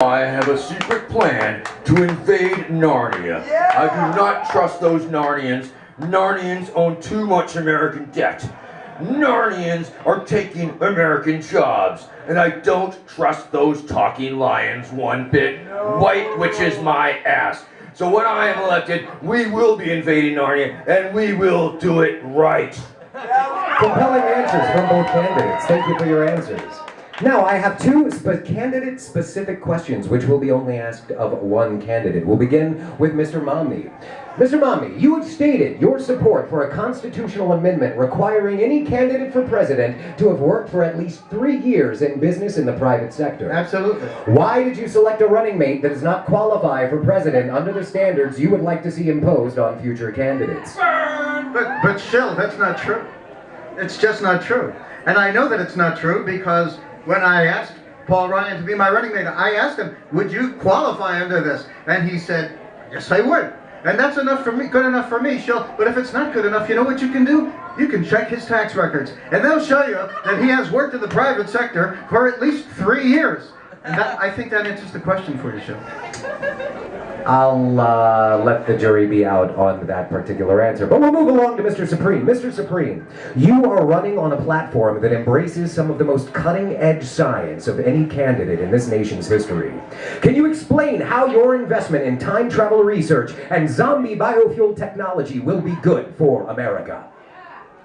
I have a secret plan to invade Narnia. Yeah! I do not trust those Narnians. Narnians own too much American debt. Narnians are taking American jobs. And I don't trust those talking lions one bit. No. White witches my ass. So when I am elected, we will be invading Narnia, and we will do it right. Compelling answers from both candidates. Thank you for your answers. Now, I have two candidate-specific questions, which will be only asked of one candidate. We'll begin with Mr. Momney. Mr. Momney, you have stated your support for a constitutional amendment requiring any candidate for president to have worked for at least 3 years in business in the private sector. Absolutely. Why did you select a running mate that does not qualify for president under the standards you would like to see imposed on future candidates? But Shill, that's not true. It's just not true. And I know that it's not true because when I asked Paul Ryan to be my running mate, I asked him, would you qualify under this? And he said, yes, I would. And that's enough for me, good enough for me, Shill. But if it's not good enough, you know what you can do? You can check his tax records. And they'll show you that he has worked in the private sector for at least 3 years. And that, I think that answers the question for you, Shill. I'll let the jury be out on that particular answer. But we'll move along to Mr. Supreme. Mr. Supreme, you are running on a platform that embraces some of the most cutting-edge science of any candidate in this nation's history. Can you explain how your investment in time travel research and zombie biofuel technology will be good for America?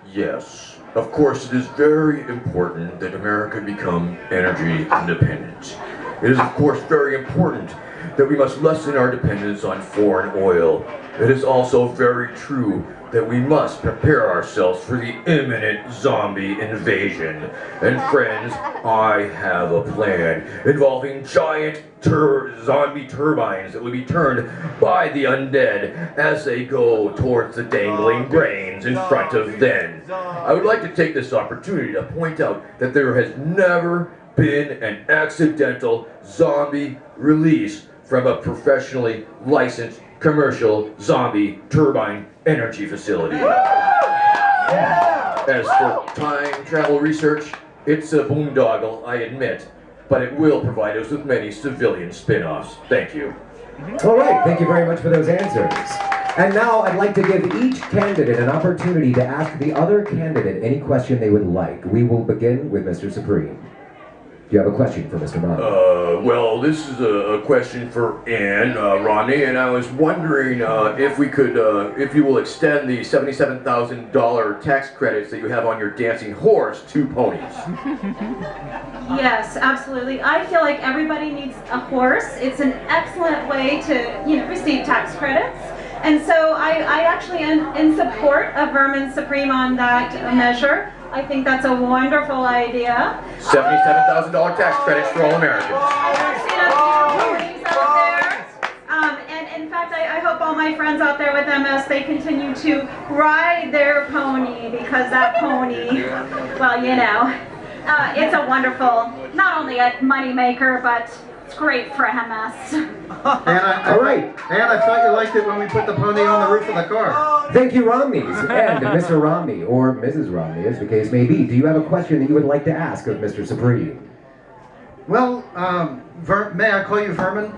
Yes. Of course, it is very important that America become energy independent. It is, of course, very important that we must lessen our dependence on foreign oil. It is also very true that we must prepare ourselves for the imminent zombie invasion. And friends, I have a plan involving giant zombie turbines that will be turned by the undead as they go towards the dangling brains in front of them. I would like to take this opportunity to point out that there has never been an accidental zombie release from a professionally licensed commercial zombie turbine energy facility. As for time travel research, it's a boondoggle, I admit, but it will provide us with many civilian spin-offs. Thank you. All right, thank you very much for those answers. And now I'd like to give each candidate an opportunity to ask the other candidate any question they would like. We will begin with Mr. Supreme. Do you have a question for Mr. Momney? Well, this is a question for Ann, Ronnie, and I was wondering if we could, if you will extend the $77,000 tax credits that you have on your dancing horse to ponies. Yes, absolutely. I feel like everybody needs a horse. It's an excellent way to, receive tax credits. And so I actually am in support of Vermin Supreme on that measure. I think that's a wonderful idea. $77,000 tax credits for all Americans. I've seen a few ponies out there. And in fact, I hope all my friends out there with MS, they continue to ride their pony, because that pony, well, it's a wonderful, not only a money maker, but it's great for MS. All right. And I thought you liked it when we put the pony on the roof of the car. Thank you, Romneys. And Mr. Romney, or Mrs. Romney, as the case may be, do you have a question that you would like to ask of Mr. Supreme? Well, may I call you Vermin?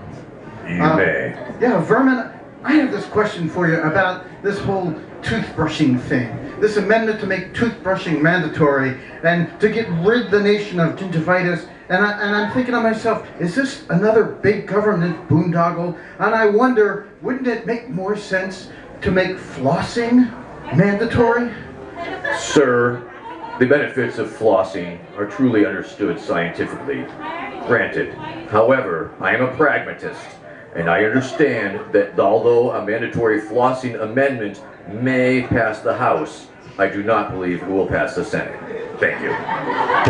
You may. Yeah, Vermin, I have this question for you about this whole toothbrushing thing. This amendment to make toothbrushing mandatory and to get rid the nation of gingivitis. And I'm thinking to myself, is this another big government boondoggle? And I wonder, wouldn't it make more sense to make flossing mandatory? Sir, the benefits of flossing are truly understood scientifically. Granted. However, I am a pragmatist, and I understand that although a mandatory flossing amendment may pass the House, I do not believe it will pass the Senate. Thank you.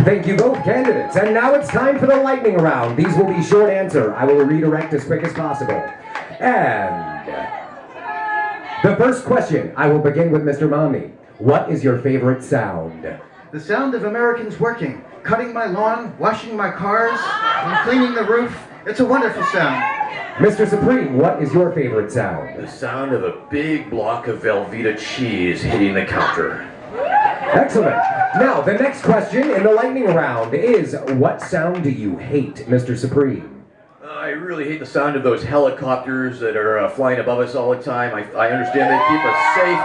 Thank you both candidates. And now it's time for the lightning round. These will be short answer. I will redirect as quick as possible. And the first question, I will begin with Mr. Momney. What is your favorite sound? The sound of Americans working, cutting my lawn, washing my cars, and cleaning the roof. It's a wonderful sound. Mr. Supreme, what is your favorite sound? The sound of a big block of Velveeta cheese hitting the counter. Excellent. Now, the next question in the lightning round is, what sound do you hate, Mr. Supreme? I really hate the sound of those helicopters that are flying above us all the time. I understand they keep us safe.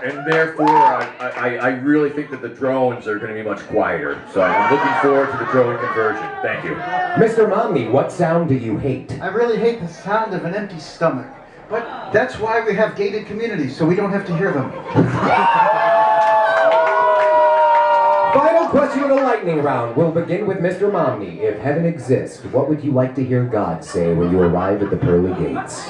And therefore, I really think that the drones are going to be much quieter. So I'm looking forward to the drone conversion. Thank you. Mr. Momney, what sound do you hate? I really hate the sound of an empty stomach. But that's why we have gated communities, so we don't have to hear them. Final question of the lightning round. We'll begin with Mr. Momney. If heaven exists, what would you like to hear God say when you arrive at the pearly gates?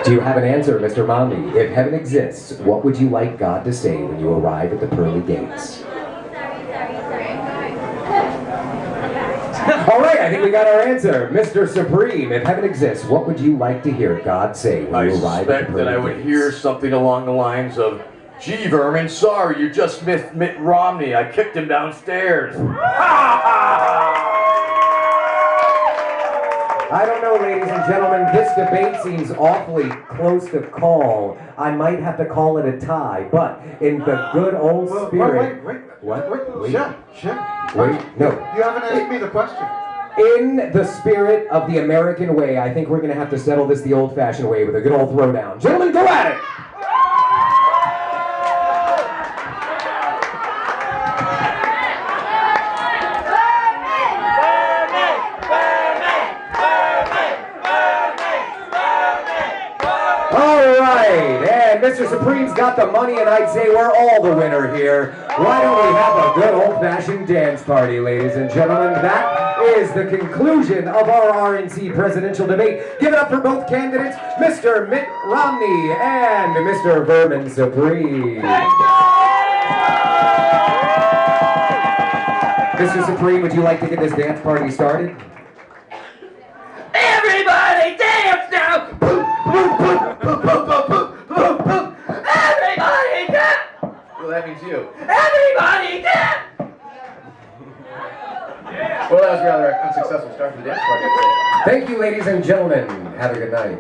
Do you have an answer, Mr. Momney? If heaven exists, what would you like God to say when you arrive at the pearly gates? All right, I think we got our answer. Mr. Supreme, if heaven exists, what would you like to hear God say when you arrive at the pearly gates? I suspect that I would hear something along the lines of, "Gee, Vermin, sorry, you just missed Mitt Romney. I kicked him downstairs." I don't know, ladies and gentlemen, this debate seems awfully close to call. I might have to call it a tie, but in the good old spirit... Wait. What? Wait. Shit. Wait, no. You haven't asked me the question. In the spirit of the American way, I think we're going to have to settle this the old-fashioned way with a good old throwdown. Gentlemen, go at it! Mr. Supreme's got the money, and I'd say we're all the winner here. Why don't we have a good old-fashioned dance party, ladies and gentlemen? That is the conclusion of our RNC presidential debate. Give it up for both candidates, Mr. Mitt Romney and Mr. Vermin Supreme. Mr. Supreme, would you like to get this dance party started? Everybody dance now! Everybody dance! Well, that means you. Everybody dance! Well, that was a rather unsuccessful start to the dance party. Thank you, ladies and gentlemen. Have a good night.